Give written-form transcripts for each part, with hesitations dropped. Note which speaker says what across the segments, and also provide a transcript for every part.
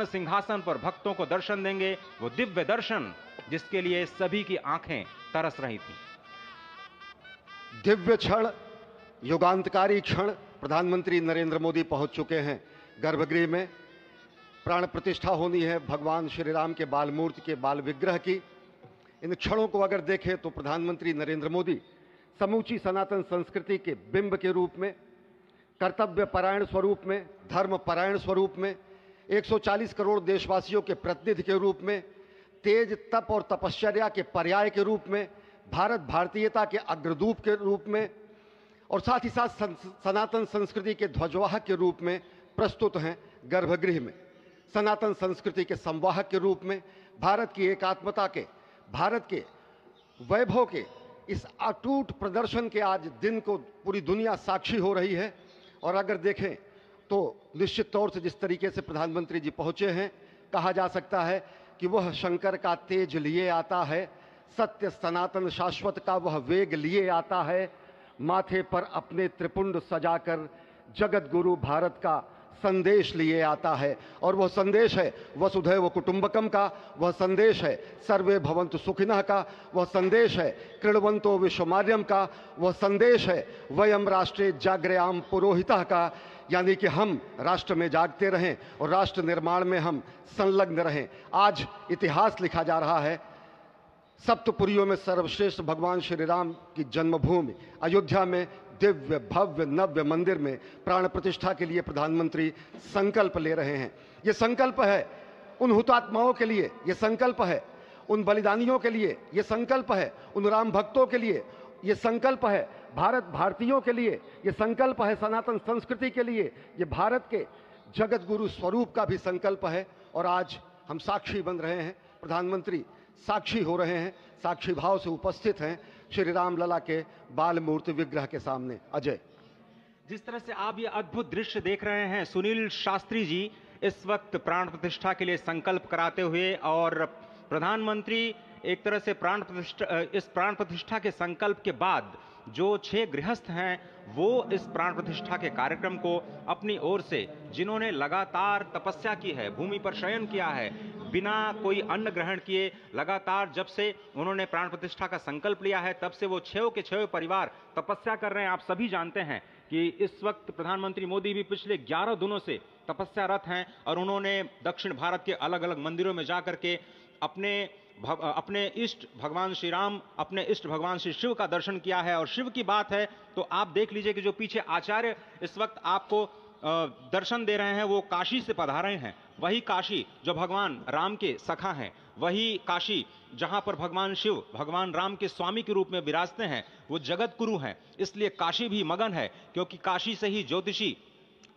Speaker 1: स्वर्ण सिंहासन पर भक्तों को दर्शन देंगे, वो दिव्य दर्शन जिसके लिए सभी की आंखें तरस रही थी।
Speaker 2: दिव्य क्षण, युगांतकारी क्षण। प्रधानमंत्री नरेंद्र मोदी पहुंच चुके हैं गर्भगृह में। प्राण प्रतिष्ठा होनी है भगवान श्री राम के बाल मूर्ति के बाल विग्रह की। इन क्षणों को अगर देखें तो प्रधानमंत्री नरेंद्र मोदी समूची सनातन संस्कृति के बिंब के रूप में, कर्तव्य परायण स्वरूप में, धर्म परायण स्वरूप में, 140 करोड़ देशवासियों के प्रतिनिधि के रूप में, तेज तप और तपश्चर्या के पर्याय के रूप में, भारत भारतीयता के अग्रदूत के रूप में और साथ ही साथ सनातन संस्कृति के ध्वजवाहक के रूप में प्रस्तुत हैं गर्भगृह में। सनातन संस्कृति के संवाहक के रूप में, भारत की एकात्मता के, भारत के वैभव के इस अटूट प्रदर्शन के आज दिन को पूरी दुनिया साक्षी हो रही है। और अगर देखें तो निश्चित तौर से जिस तरीके से प्रधानमंत्री जी पहुंचे हैं, कहा जा सकता है कि वह शंकर का तेज लिए आता है, सत्य सनातन शाश्वत का वह वेग लिए आता है, माथे पर अपने त्रिपुंड सजाकर जगत गुरु भारत का संदेश लिए आता है। और वह संदेश है वसुधैव कुटुंबकम का, वह संदेश है सर्वे भवन्तु सुखिनः का, वह संदेश है कृण्वन्तो विश्वमार्यम का, वह संदेश है वयम राष्ट्रे जाग्रयाम पुरोहितः का, यानी कि हम राष्ट्र में जागते रहें और राष्ट्र निर्माण में हम संलग्न रहें। आज इतिहास लिखा जा रहा है। सप्तपुरियों में सर्वश्रेष्ठ भगवान श्री राम की जन्मभूमि अयोध्या में दिव्य भव्य नव्य मंदिर में प्राण प्रतिष्ठा के लिए प्रधानमंत्री संकल्प ले रहे हैं। ये संकल्प है उन हुतात्माओं के लिए, ये संकल्प है उन बलिदानियों के लिए, ये संकल्प है उन राम भक्तों के लिए, ये संकल्प है भारत भारतीयों के लिए, ये संकल्प है सनातन संस्कृति के लिए, ये भारत के जगत गुरु स्वरूप का भी संकल्प है। और आज हम साक्षी बन रहे हैं, प्रधानमंत्री साक्षी हो रहे हैं, साक्षी भाव से उपस्थित हैं श्री राम लला के बाल मूर्ति विग्रह के सामने। अजय,
Speaker 1: जिस तरह से आप ये अद्भुत दृश्य देख रहे हैं, सुनील शास्त्री जी इस वक्त प्राण प्रतिष्ठा के लिए संकल्प कराते हुए, और प्रधानमंत्री एक तरह से इस प्राण प्रतिष्ठा के संकल्प के बाद जो 6 गृहस्थ हैं वो इस प्राण प्रतिष्ठा के कार्यक्रम को अपनी ओर से, जिन्होंने लगातार तपस्या की है, भूमि पर शयन किया है, बिना कोई अन्न ग्रहण किए, लगातार जब से उन्होंने प्राण प्रतिष्ठा का संकल्प लिया है तब से वो 6 के 6 परिवार तपस्या कर रहे हैं। आप सभी जानते हैं कि इस वक्त प्रधानमंत्री मोदी भी पिछले 11 दिनों से तपस्यारत हैं और उन्होंने दक्षिण भारत के अलग अलग मंदिरों में जाकर के अपने इष्ट भगवान श्री राम, अपने इष्ट भगवान श्री शिव का दर्शन किया है। और शिव की बात है तो आप देख लीजिए कि जो पीछे आचार्य इस वक्त आपको दर्शन दे रहे हैं वो काशी से पधारे हैं। वही काशी जो भगवान राम के सखा हैं, वही काशी जहां पर भगवान शिव भगवान राम के स्वामी के रूप में विराजते हैं, वो जगत गुरु हैं। इसलिए काशी भी मगन है, क्योंकि काशी से ही ज्योतिषी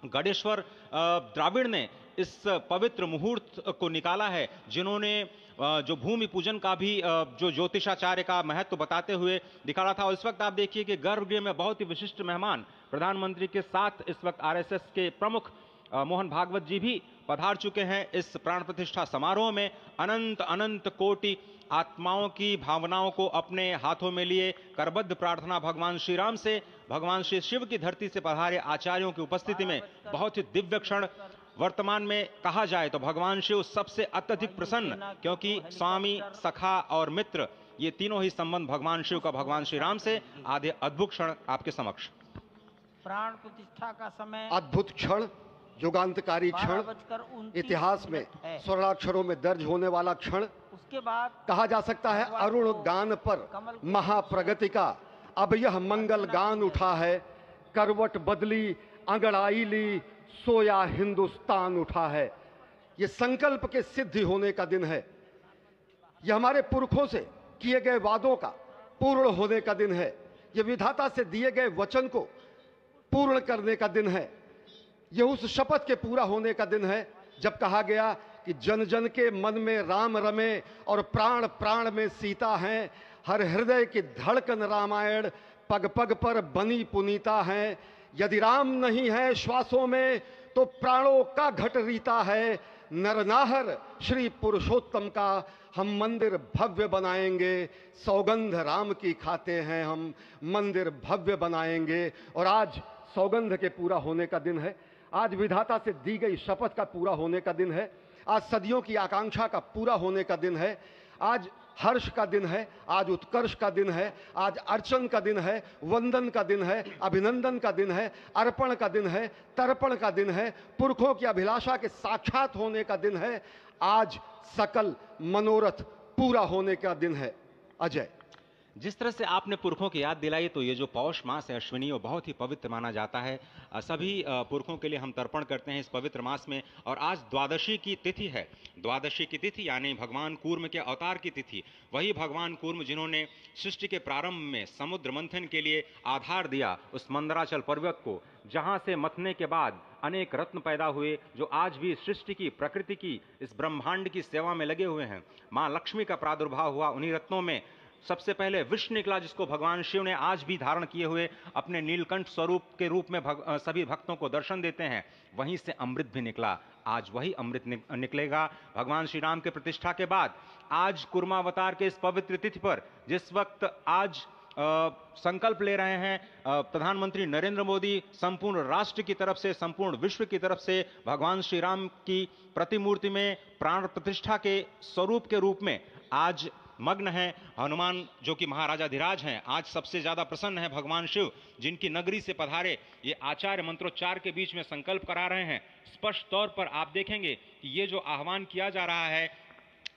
Speaker 1: गणेश्वर द्राविड़ ने इस पवित्र मुहूर्त को निकाला है, जिन्होंने जो भूमि पूजन का भी जो ज्योतिषाचार्य का महत्व बताते हुए दिखाना था। और इस वक्त आप देखिए कि गर्भगृह में बहुत ही विशिष्ट मेहमान प्रधानमंत्री के साथ इस वक्त आरएसएस के प्रमुख मोहन भागवत जी भी पधार चुके हैं। इस प्राण प्रतिष्ठा समारोह में अनंत अनंत कोटि आत्माओं की भावनाओं को अपने हाथों में लिए करबद्ध प्रार्थना भगवान श्री राम से, भगवान श्री शिव की धरती से पधारे आचार्यों की उपस्थिति में बहुत ही दिव्य क्षण। वर्तमान में कहा जाए तो भगवान शिव सबसे अत्यधिक प्रसन्न, क्योंकि स्वामी, सखा और मित्र ये तीनों ही संबंध भगवान शिव का भगवान श्री राम से। आधे अद्भुत क्षण आपके समक्ष।
Speaker 3: प्राण प्रतिष्ठा का समय,
Speaker 2: अद्भुत क्षण, युगांतकारी क्षण, इतिहास में स्वर्णाक्षरों में दर्ज होने वाला क्षण।
Speaker 3: उसके बाद
Speaker 2: कहा जा सकता है अरुण गान पर महाप्रगति का अब यह मंगल गान उठा है, करवट बदली अंगड़ाई ली सोया हिंदुस्तान उठा है। ये संकल्प के सिद्धि होने का दिन है, यह हमारे पुरखों से किए गए वादों का पूर्ण होने का दिन है, यह विधाता से दिए गए वचन को पूर्ण करने का दिन है, यह उस शपथ के पूरा होने का दिन है जब कहा गया कि जन जन के मन में राम रमे और प्राण प्राण में सीता हैं, हर हृदय की धड़कन रामायण पग पग पर बनी पुनीता है। यदि राम नहीं है श्वासों में तो प्राणों का घट रीता है, नरनाहर श्री पुरुषोत्तम का हम मंदिर भव्य बनाएंगे, सौगंध राम की खाते हैं हम मंदिर भव्य बनाएंगे। और आज सौगंध के पूरा होने का दिन है, आज विधाता से दी गई शपथ का पूरा होने का दिन है। आज सदियों की आकांक्षा का पूरा होने का दिन है। आज हर्ष का दिन है, आज उत्कर्ष का दिन है, आज अर्चन का दिन है, वंदन का दिन है, अभिनंदन का दिन है, अर्पण का दिन है, तर्पण का दिन है, पुरखों की अभिलाषा के साक्षात होने का दिन है। आज सकल मनोरथ पूरा होने का दिन है। अजय,
Speaker 1: जिस तरह से आपने पुरखों की याद दिलाई, तो ये जो पौष मास है अश्विनी, वो बहुत ही पवित्र माना जाता है। सभी पुरखों के लिए हम तर्पण करते हैं इस पवित्र मास में। और आज द्वादशी की तिथि है। द्वादशी की तिथि यानी भगवान कूर्म के अवतार की तिथि। वही भगवान कूर्म जिन्होंने सृष्टि के प्रारंभ में समुद्र मंथन के लिए आधार दिया उस मंदराचल पर्वत को, जहां से मथने के बाद अनेक रत्न पैदा हुए, जो आज भी सृष्टि की, प्रकृति की, इस ब्रह्मांड की सेवा में लगे हुए हैं। मां लक्ष्मी का प्रादुर्भाव हुआ उन्हीं रत्नों में। सबसे पहले विष निकला, जिसको भगवान शिव ने आज भी धारण किए हुए अपने नीलकंठ स्वरूप के रूप में सभी भक्तों को दर्शन देते हैं। वहीं से अमृत भी निकला। आज वही अमृत निकलेगा भगवान श्री राम के प्रतिष्ठा के बाद। आज कुर्मावतार के इस पवित्र तिथि पर, जिस वक्त आज संकल्प ले रहे हैं प्रधानमंत्री नरेंद्र मोदी, संपूर्ण राष्ट्र की तरफ से, संपूर्ण विश्व की तरफ से, भगवान श्री राम की प्रतिमूर्ति में प्राण प्रतिष्ठा के स्वरूप के रूप में आज मग्न है। हनुमान जो कि महाराजाधिराज हैं, आज सबसे ज्यादा प्रसन्न है भगवान शिव, जिनकी नगरी से पधारे ये आचार्य मंत्रोच्चार के बीच में संकल्प करा रहे हैं। स्पष्ट तौर पर आप देखेंगे कि ये जो आह्वान किया जा रहा है,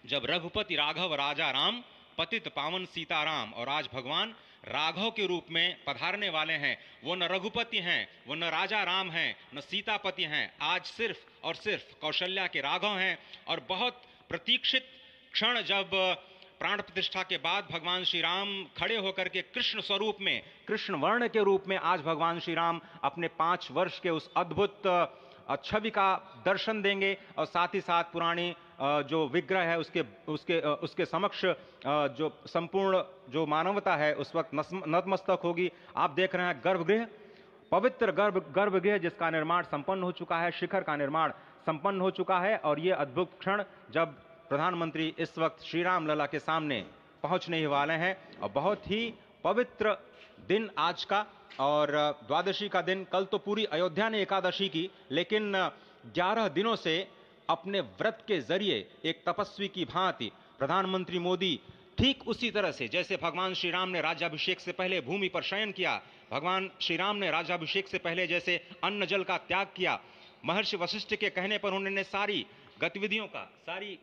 Speaker 1: जब रघुपति राघव राजा राम, पतित पावन सीताराम, और आज भगवान राघव के रूप में पधारने वाले हैं। वो न रघुपति हैं, वो न राजा राम हैं, न सीतापति हैं। आज सिर्फ और सिर्फ कौशल्या के राघव हैं। और बहुत प्रतीक्षित क्षण, जब प्राण प्रतिष्ठा के बाद भगवान श्री राम खड़े होकर के कृष्ण स्वरूप में, कृष्ण वर्ण के रूप में आज भगवान श्री राम अपने 5 वर्ष के उस अद्भुत छवि का दर्शन देंगे। और साथ ही साथ पुरानी जो विग्रह है उसके समक्ष जो संपूर्ण जो मानवता है उस वक्त नतमस्तक होगी। आप देख रहे हैं गर्भगृह, पवित्र गर्भगृह जिसका निर्माण संपन्न हो चुका है, शिखर का निर्माण संपन्न हो चुका है। और ये अद्भुत क्षण जब प्रधानमंत्री इस वक्त श्री राम लला के सामने पहुंचने ही वाले हैं। और बहुत ही पवित्र दिन आज का, और द्वादशी का दिन। कल तो पूरी अयोध्या ने एकादशी की, लेकिन 11 दिनों से अपने व्रत के जरिए एक तपस्वी की भांति प्रधानमंत्री मोदी ठीक उसी तरह से, जैसे भगवान श्री राम ने राज्याभिषेक से पहले भूमि पर शयन किया, भगवान श्री राम ने राज्याभिषेक से पहले जैसे अन्न जल का त्याग किया, महर्षि वशिष्ठ के कहने पर उन्होंने सारी गतिविधियों का, सारी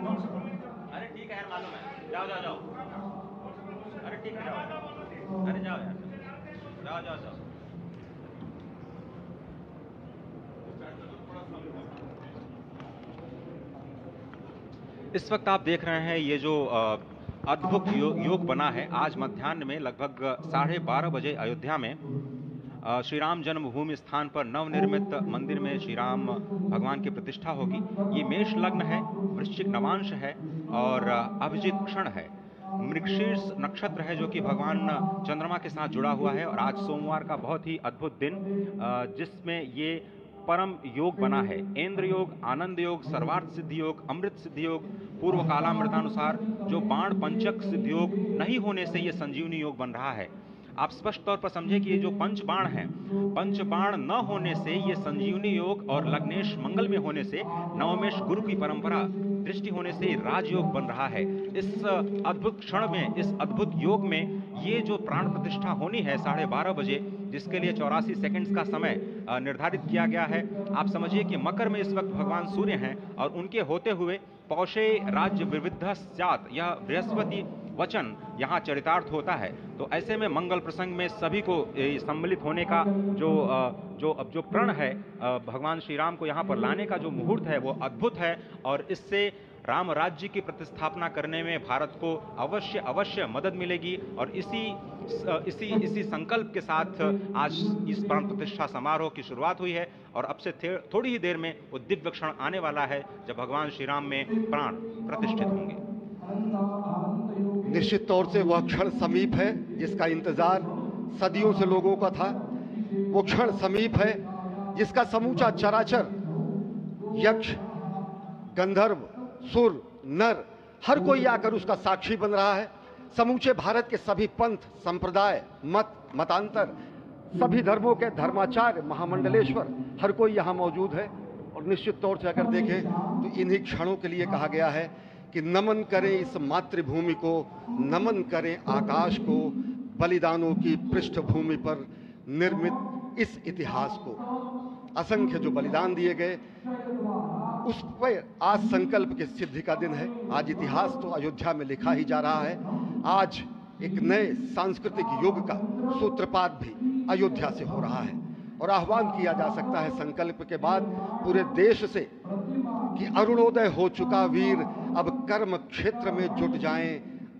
Speaker 1: अरे ठीक है यार, मालूम है, जाओ जाओ जाओ। अरे ठीक है, जाओ, अरे जाओ यार, जाओ जाओ जाओ। इस वक्त आप देख रहे हैं ये जो अद्भुत योग बना है। आज मध्याह्न में लगभग 12:30 बजे अयोध्या में श्री राम जन्मभूमि स्थान पर नवनिर्मित मंदिर में श्री राम भगवान की प्रतिष्ठा होगी। ये मेष लग्न है, वृश्चिक नवांश है और अभिजीत क्षण है। मृगशीर्ष नक्षत्र है जो कि भगवान चंद्रमा के साथ जुड़ा हुआ है। और आज सोमवार का बहुत ही अद्भुत दिन, जिसमें ये परम योग बना है। इंद्र योग, आनंद योग, सर्वार्थ सिद्धि योग, अमृत सिद्धि योग, पूर्व कालामृतानुसार जो बाण पंचक सिद्धि योग नहीं होने से ये संजीवनी योग बन रहा है। आप स्पष्ट तौर पर समझे कि ये जो पंच बाण है, पंच बाण न होने से ये संजीवनी योग और लग्नेश मंगल में होने से नवमेश गुरु की परंपरा दृष्टि होने से राजयोग बन रहा है। इस अद्भुत क्षण में, इस अद्भुत योग में ये जो प्राण प्रतिष्ठा होनी है 12:30 बजे, जिसके लिए 84 सेकंड्स का समय निर्धारित किया गया है। आप समझिए कि मकर में इस वक्त भगवान सूर्य हैं और उनके होते हुए पौषे राज्य विविध स्यात्, यह बृहस्पति वचन यहाँ चरितार्थ होता है। तो ऐसे में मंगल प्रसंग में सभी को सम्मिलित होने का जो प्रण है, भगवान श्री राम को यहाँ पर लाने का जो मुहूर्त है वो अद्भुत है। और इससे राम राज्य की प्रतिस्थापना करने में भारत को अवश्य मदद मिलेगी। और इसी संकल्प के साथ आज इस प्राण प्रतिष्ठा समारोह की शुरुआत हुई है। और अब से थोड़ी ही देर में वो दिव्य क्षण आने वाला है जब भगवान श्री राम में प्राण प्रतिष्ठित होंगे।
Speaker 2: निश्चित तौर से वह क्षण समीप है जिसका इंतजार सदियों से लोगों का था। वो क्षण समीप है जिसका समूचा चराचर, यक्ष, गंधर्व, सुर, नर, हर कोई आकर उसका साक्षी बन रहा है। समूचे भारत के सभी पंथ, संप्रदाय, मतांतर, सभी धर्मों के धर्माचार्य, महामंडलेश्वर, हर कोई यहाँ मौजूद है। और निश्चित तौर से अगर देखें तो इन्हीं क्षणों के लिए कहा गया है कि नमन करें इस मातृभूमि को, नमन करें आकाश को, बलिदानों की पृष्ठभूमि पर निर्मित इस इतिहास को। असंख्य जो बलिदान दिए गए उस पर आज संकल्प की सिद्धि का दिन है। आज इतिहास तो अयोध्या में लिखा ही जा रहा है। आज एक नए सांस्कृतिक युग का सूत्रपात भी अयोध्या से हो रहा है। और आह्वान किया जा सकता है संकल्प के बाद पूरे देश से कि अरुणोदय हो चुका वीर अब कर्म क्षेत्र में जुट जाएं,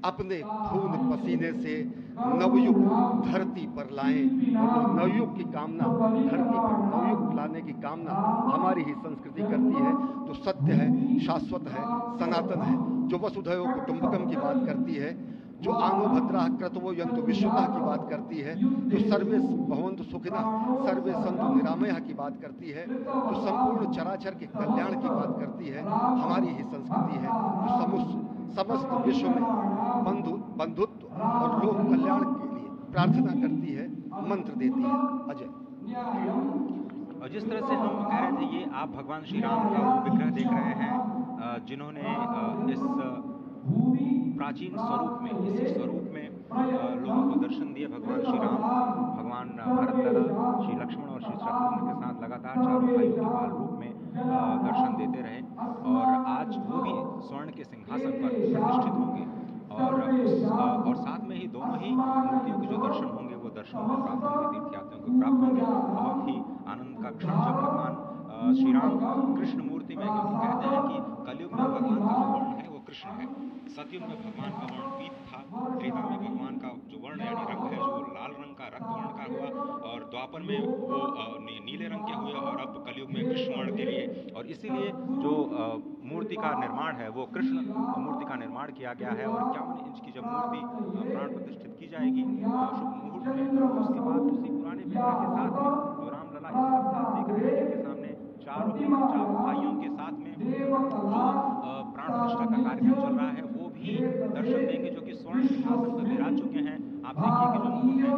Speaker 2: अपने खून पसीने से नवयुग धरती पर लाएं। और नवयुग की कामना, धरती पर नवयुग लाने की कामना हमारी ही संस्कृति करती है। तो सत्य है, शाश्वत है, सनातन है, जो वसुधैव कुटुंबकम की बात करती है, जो आनो भद्राः क्रतवो यन्तु विश्वतः की बात करती है, जो सर्वे भवन्तु सुखिनः सर्वे सन्तु निरामयः की बात करती है, जो संपूर्ण चराचर के कल्याण की बात करती है, हमारी ही संस्कृति है। जो समस्त विश्व में बंधुत्व और लोक कल्याण के लिए प्रार्थना करती है, मंत्र देती है। अजय,
Speaker 1: और जिस तरह से हम कह रहे थे, ये आप भगवान श्री राम का वो विग्रह देख रहे हैं जिन्होंने इस प्राचीन स्वरूप में, इसी स्वरूप में लोगों को दर्शन दिए। भगवान श्री राम, भगवान भरतलला, श्री लक्ष्मण और श्री शत्रुघ्न के साथ लगातार चारों भाइयों के बाल रूप में दर्शन देते रहे। और आज वो भी स्वर्ण के सिंहासन पर प्रतिष्ठित होंगे। और साथ में ही दोनों ही मूर्तियों के जो दर्शन होंगे वो दर्शन को प्राप्त होंगे, तीर्थयात्रियों को प्राप्त होंगे। बहुत ही आनंद का क्षण जब भगवान श्री राम कृष्ण मूर्ति में, क्योंकि कहते हैं कि कलयुग में भगवान का जो वर्ण है वो कृष्ण है, सतयुग में भगवान का वर्ण पीत था, त्रेता में भगवान का जो वर्ण यानी रंग है जो लाल रंग का, रक्त वर्ण का हुआ, और द्वापर में वो नीले रंग के हुए, और अब कलयुग में कृष्ण वर्ण के लिए। और इसीलिए जो मूर्ति का निर्माण है वो कृष्ण मूर्ति का निर्माण किया गया है। और 51 इंच की जब मूर्ति प्राण प्रतिष्ठित की जाएगी शुभ मुहूर्त में, उसके बाद उसी पुराने विग्रह के साथ में जो रामलला इस वक्त आप देख रहे हैं, जिनके सामने चारों भाइयों के साथ में जो प्राण प्रतिष्ठा का कार्यक्रम चल रहा है, वो भी दर्शन देंगे, जो कि स्वर्ण सिंहासन पर विराज चुके हैं। आप देखिए कि जो मुकुट है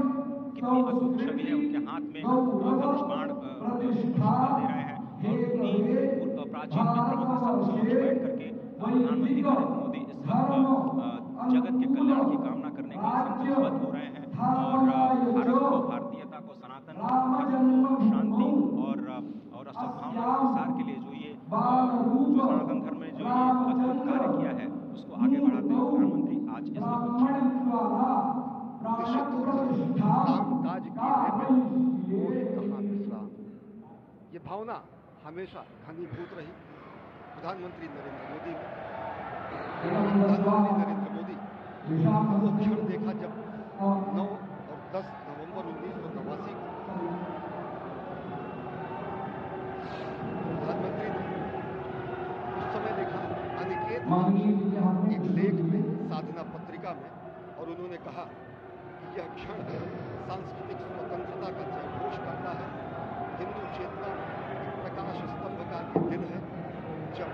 Speaker 1: कितनी अद्भुत छवि है, उनके हाथ में धनुष बाण दे रहे हैं। और उन्हीं प्राचीन विग्रहों के समक्ष बैठ करके प्रधानमंत्री नरेंद्र मोदी इस वक्त जगत के कल्याण की कामना करने के लिए संकल्पबद्ध हो रहे हैं। और भारत को, भारतीयता को, सनातन धर्म को शांति और सद्भावना के प्रसार के लिए जो सनातन धर्म में जो ये अद्भुत कार्य किया है उसको आगे बढ़ाते हुए प्रधानमंत्री आज इस
Speaker 2: निश्चित तौर से काम काज कीने में मोहि कहाँ विश्राम, ये भावना हमेशा घनीभूत रही प्रधानमंत्री नरेंद्र मोदी में। प्रधानमंत्री नरेंद्र मोदी वो क्षण देखा जब 9 और 10 नवंबर 1989 को प्रधानमंत्री ने उस समय देखा अनिकेत एक लेख में साधना पत्रिका में, और उन्होंने कहा कि यह क्षण सांस्कृतिक स्वतंत्रता का जयघोष करता है, हिंदू चेतना में एक प्रकाश स्तंभ का ये दिन है जब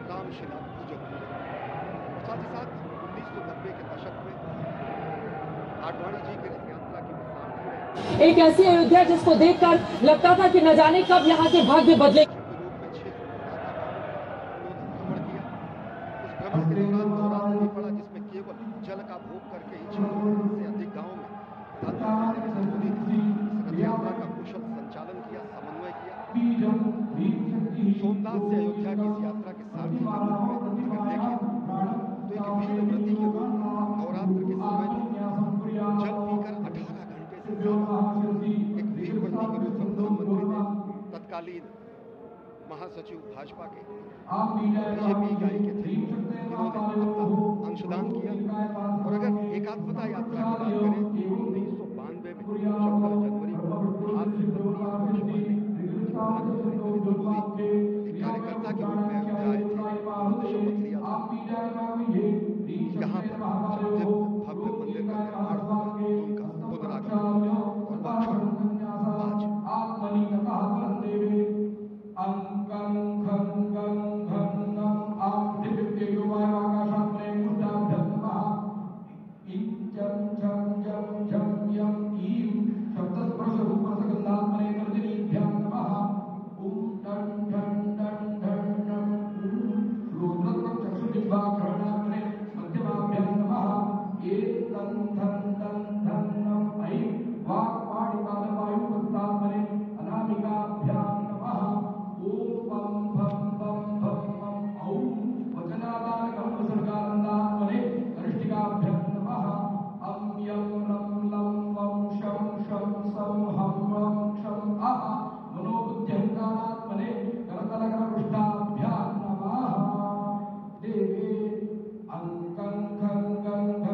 Speaker 2: रामशिला पूजन हुए। साथ ही साथ 1990 के दशक में आडवाणी जी की रथ यात्रा की
Speaker 4: एक ऐसी अयोध्या जिसको देखकर लगता था कि न जाने कब यहाँ के भाग्य बदले।
Speaker 2: के रूप में 6 भ्रमण किया। उस भ्रमण के दौरान नवरात्र भी पड़ा जिसमें केवल जल का भोग करके ही 6 से अधिक गाँव में प्रधानमंत्री नरेंद्र मोदी ने रथ यात्रा का कुशल संचालन किया, समन्वय किया। सोमनाथ से अयोध्या की इस यात्रा के सारथी के रूप में अगर देखें तो एक वीर व्रती के रूप में नवरात्र के समय में जल पीकर 18 घंटे से ज्यादा एक वीर व्रती के रूप में प्रधानमंत्री ने तत्कालीन महासचिव भाजपा के बीजेपी इकाई के थे, इन्होंने अपना अंशदान किया। और अगर एकात्मता यात्रा की बात करें 1992 में 14 जनवरी को आज से 32 वर्ष पहले प्रधानमंत्री नरेंद्र मोदी एक कार्यकर्ता के रूप में अयोध्या आए थे, उन्होंने शपथ लिया था यहाँ पर जब भव्य मंदिर का निर्माण होगा तो उनका पुनरागमन होगा, और वह क्षण आज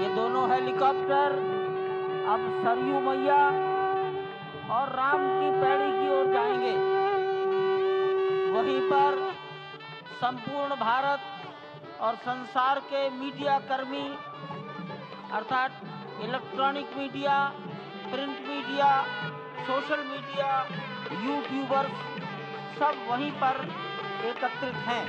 Speaker 3: ये दोनों हेलीकॉप्टर अब सरयू मैया और राम की पैड़ी की ओर जाएंगे। वहीं पर संपूर्ण भारत और संसार के मीडिया कर्मी अर्थात electronic media, print media, social media, YouTubers सब वहीं पर एकत्रित हैं।